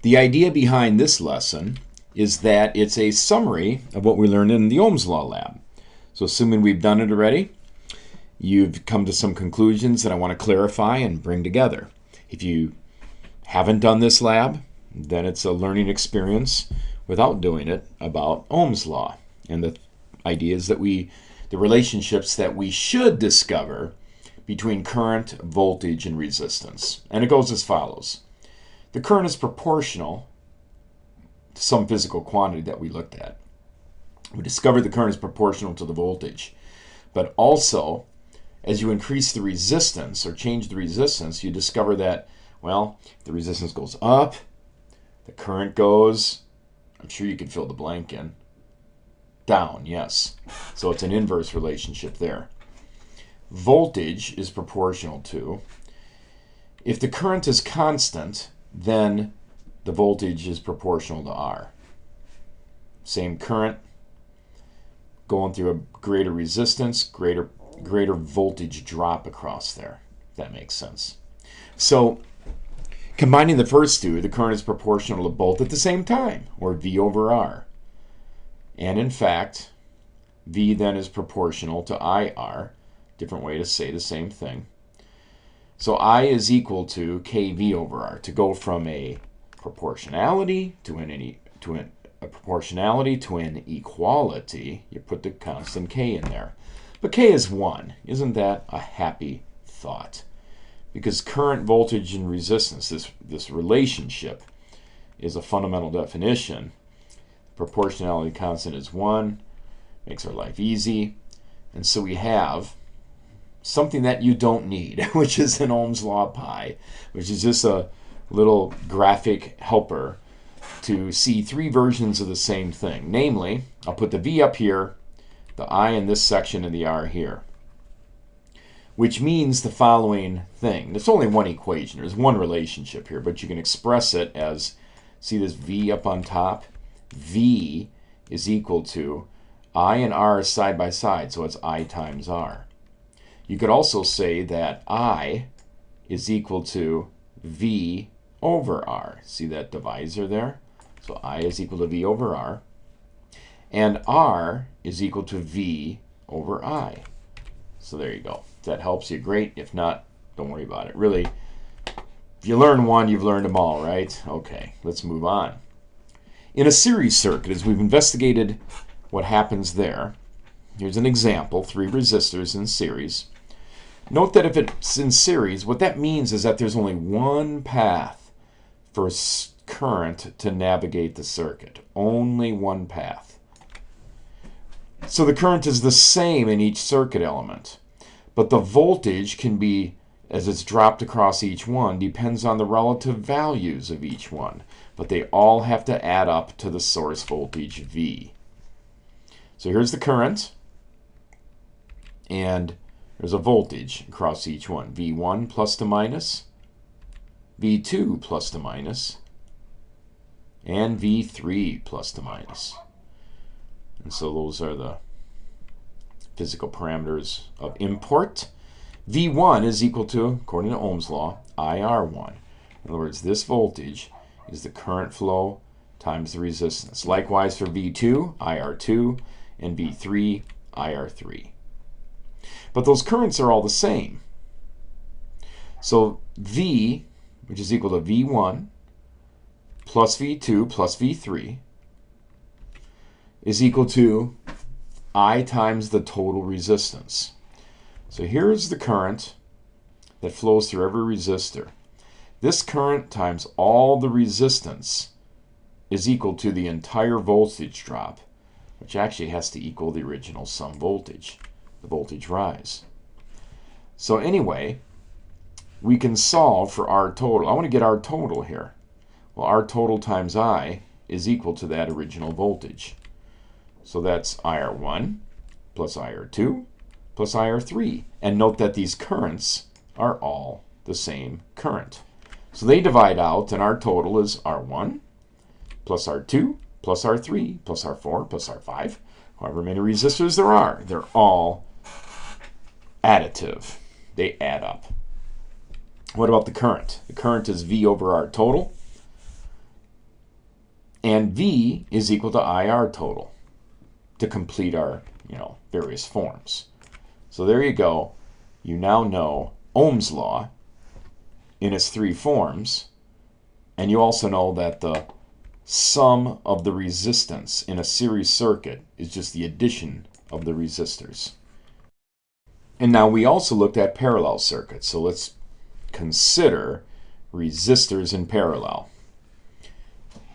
The idea behind this lesson is that it's a summary of what we learned in the Ohms Law lab. So assuming we've done it already, you've come to some conclusions that I want to clarify and bring together. If you haven't done this lab, then it's a learning experience without doing it about Ohms Law and the ideas that the relationships that we should discover between current, voltage, and resistance. And it goes as follows. The current is proportional to some physical quantity that we looked at. We discovered the current is proportional to the voltage. But also, as you increase the resistance or change the resistance, you discover that, well, the resistance goes up, the current goes, I'm sure you could fill the blank in, down, yes. So it's an inverse relationship there. Voltage is proportional to, if the current is constant, then the voltage is proportional to R. Same current going through a greater resistance, greater voltage drop across there. If that makes sense. So combining the first two, the current is proportional to both at the same time, or V over R. And in fact, V then is proportional to IR. Different way to say the same thing. So I is equal to kV over R. To go from a proportionality to an equality, you put the constant K in there. But K is 1. Isn't that a happy thought? Because current, voltage, and resistance, this relationship, is a fundamental definition. Proportionality constant is 1. Makes our life easy. And so we have something that you don't need, which is an Ohm's Law pi, which is just a little graphic helper to see three versions of the same thing. Namely, I'll put the V up here, the I in this section, and the R here. Which means the following thing. There's only one equation. There's one relationship here, but you can express it as, see this V up on top? V is equal to I and R side by side, so it's I times R. You could also say that I is equal to V over R. See that divisor there? So I is equal to V over R. And R is equal to V over I. So there you go. If that helps you, great. If not, don't worry about it. Really, if you learn one, you've learned them all, right? Okay, let's move on. In a series circuit, as we've investigated what happens there, here's an example, 3 resistors in series. Note that if it's in series, what that means is that there's only one path for current to navigate the circuit. Only one path. So the current is the same in each circuit element. But the voltage can be, as it's dropped across each one, depends on the relative values of each one. But they all have to add up to the source voltage V. So here's the current. And there's a voltage across each one. V1 plus to minus, V2 plus to minus, and V3 plus to minus. And so those are the physical parameters of import. V1 is equal to, according to Ohm's law, IR1. In other words, this voltage is the current flow times the resistance. Likewise for V2, IR2, and V3, IR3. But those currents are all the same. So V, which is equal to V1 plus V2 plus V3, is equal to I times the total resistance. So here's the current that flows through every resistor. This current times all the resistance is equal to the entire voltage drop, which actually has to equal the original sum voltage, the voltage rise. So anyway, we can solve for R total. I want to get R total here. Well, R total times I is equal to that original voltage. So that's IR1 plus IR2 plus IR3. And note that these currents are all the same current. So they divide out, and our total is R1 plus R2 plus R3 plus R4 plus R5. However many resistors there are, they're all additive. They add up. What about the current? The current is V over R total. And V is equal to IR total to complete our, various forms. So there you go. You now know Ohm's law in its three forms, and you also know that the sum of the resistance in a series circuit is just the addition of the resistors. And now we also looked at parallel circuits, so let's consider resistors in parallel.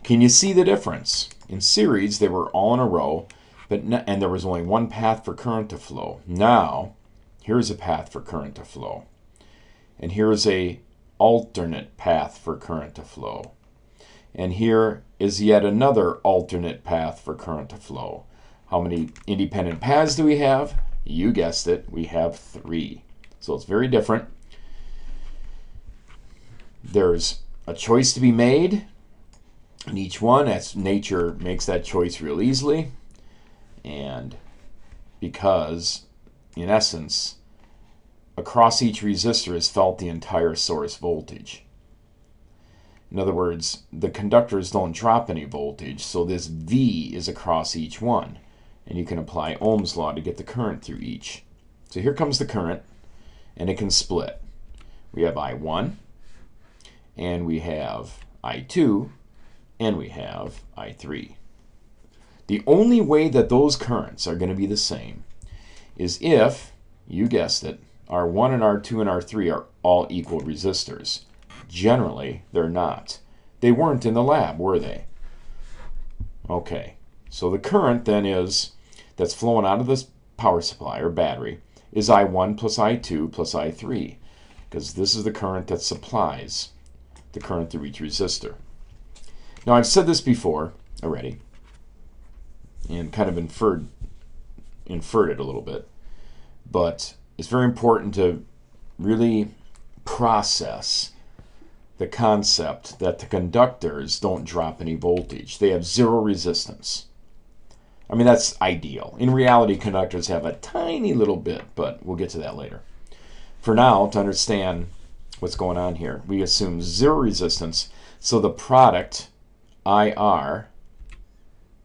Can you see the difference? In series, they were all in a row, and there was only one path for current to flow. Now, here's a path for current to flow. And here's a alternate path for current to flow. And here is yet another alternate path for current to flow. How many independent paths do we have? You guessed it, we have 3. So it's very different. There's a choice to be made in each one, as nature makes that choice real easily. And because, in essence, across each resistor is felt the entire source voltage. In other words, the conductors don't drop any voltage, so this V is across each one. And you can apply Ohm's law to get the current through each. So here comes the current, and it can split. We have I1, and we have I2, and we have I3. The only way that those currents are going to be the same is if, you guessed it, R1 and R2 and R3 are all equal resistors. Generally, they're not. They weren't in the lab, were they? Okay, so the current then that's flowing out of this power supply or battery is I1 plus I2 plus I3, because this is the current that supplies the current through each resistor. Now, I've said this before already and kind of inferred it a little bit, but it's very important to really process the concept that the conductors don't drop any voltage. They have zero resistance. I mean, that's ideal. In reality, conductors have a tiny little bit, but we'll get to that later. For now, to understand what's going on here, we assume zero resistance, so the product, IR,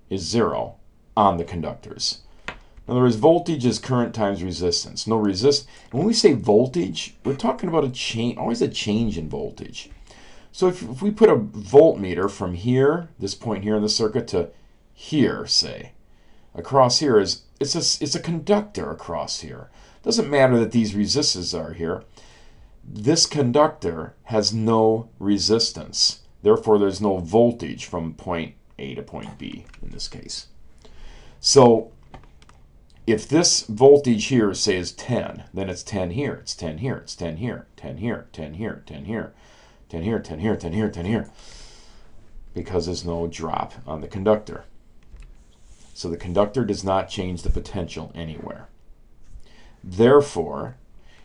is 0 on the conductors. In other words, voltage is current times resistance. No resist. When we say voltage, we're talking about a change, always a change in voltage. So if we put a voltmeter from here, this point here in the circuit, to here, say, across here it's a conductor across here. Doesn't matter that these resistors are here. This conductor has no resistance. Therefore, there's no voltage from point A to point B in this case. So if this voltage here, say, is 10, then it's 10 here, it's 10 here, it's 10 here, 10 here, 10 here, 10 here, 10 here, 10 here, 10 here, 10 here, because there's no drop on the conductor. So the conductor does not change the potential anywhere. Therefore,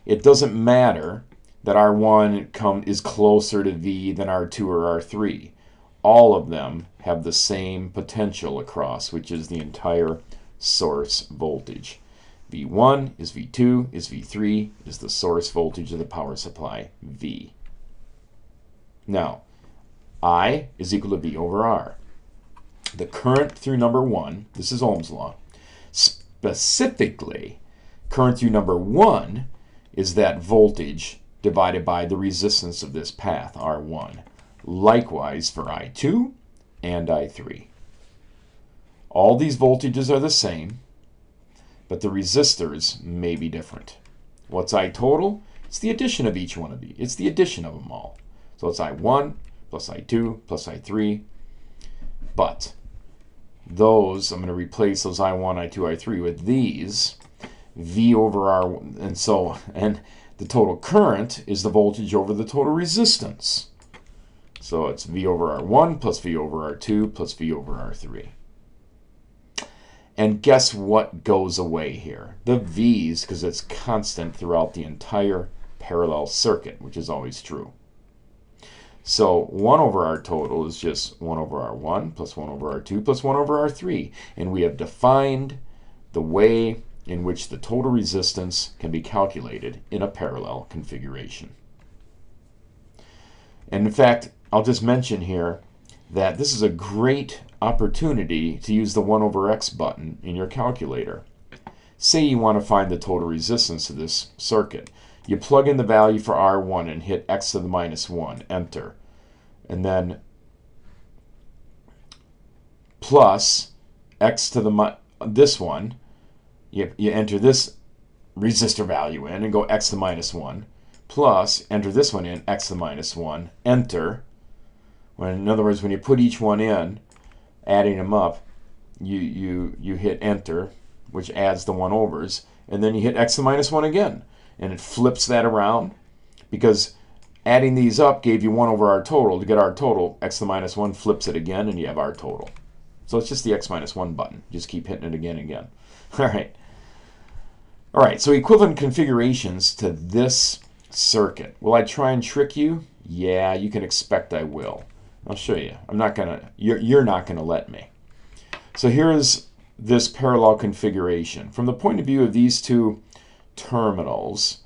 it doesn't matter that R1 is closer to V than R2 or R3. All of them have the same potential across, which is the entire source voltage. V1 is V2 is V3 is the source voltage of the power supply, V. Now, I is equal to V over R. The current through number 1, this is Ohm's law, specifically current through number 1 is that voltage divided by the resistance of this path, R1. Likewise for I2 and I3. All these voltages are the same, but the resistors may be different. What's I total? It's the addition of each one of these. It's the addition of them all. So it's I1 plus I2 plus I3. But those, I'm going to replace those I1, I2, I3 with these, V over R, and the total current is the voltage over the total resistance. So it's V over R1 plus V over R2 plus V over R3. And guess what goes away here? The V's, because it's constant throughout the entire parallel circuit, which is always true. So 1 over R total is just 1 over R1 plus 1 over R2 plus 1 over R3. And we have defined the way in which the total resistance can be calculated in a parallel configuration. And in fact, I'll just mention here that this is a great opportunity to use the 1 over x button in your calculator. Say you want to find the total resistance of this circuit. You plug in the value for R1 and hit x to the minus 1, enter. And then plus x to the this one, you enter this resistor value in and go x to the minus 1, plus enter this one in, x to the minus 1, enter. In other words, when you put each one in, adding them up, you hit enter, which adds the 1 overs, and then you hit x to the minus 1 again, and it flips that around, because adding these up gave you 1 over our total. To get our total, x to the minus 1 flips it again, and you have our total. So it's just the x minus 1 button. Just keep hitting it again and again. All right, so equivalent configurations to this circuit. Will I try and trick you? Yeah, you can expect I will. I'll show you. I'm not gonna. You're not gonna let me. So here's this parallel configuration. From the point of view of these two terminals,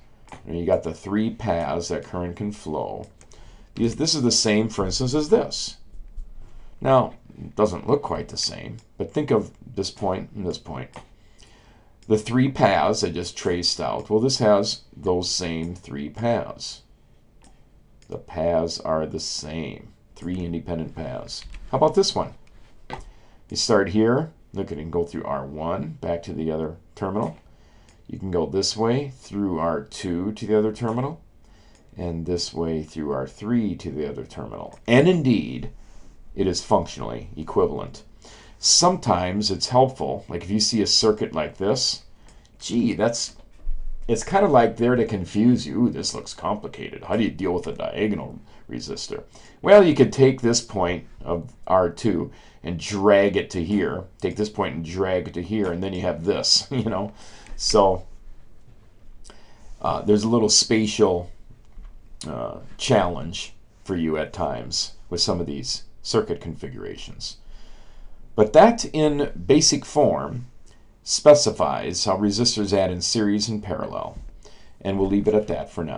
and you got the 3 paths that current can flow. This is the same, for instance, as this. Now, it doesn't look quite the same, but think of this point and this point. The 3 paths I just traced out, well, this has those same 3 paths. The paths are the same. 3 independent paths. How about this one? You start here. Look, you can go through R1 back to the other terminal. You can go this way through R2 to the other terminal, and this way through R3 to the other terminal. And indeed, it is functionally equivalent. Sometimes it's helpful, like if you see a circuit like this, gee, it's kind of like there to confuse you. Ooh, this looks complicated. How do you deal with a diagonal resistor? Well, you could take this point of R2 and drag it to here. Take this point and drag it to here, and then you have this, you know. So there's a little spatial challenge for you at times with some of these circuit configurations. But that in basic form specifies how resistors add in series and parallel. And we'll leave it at that for now.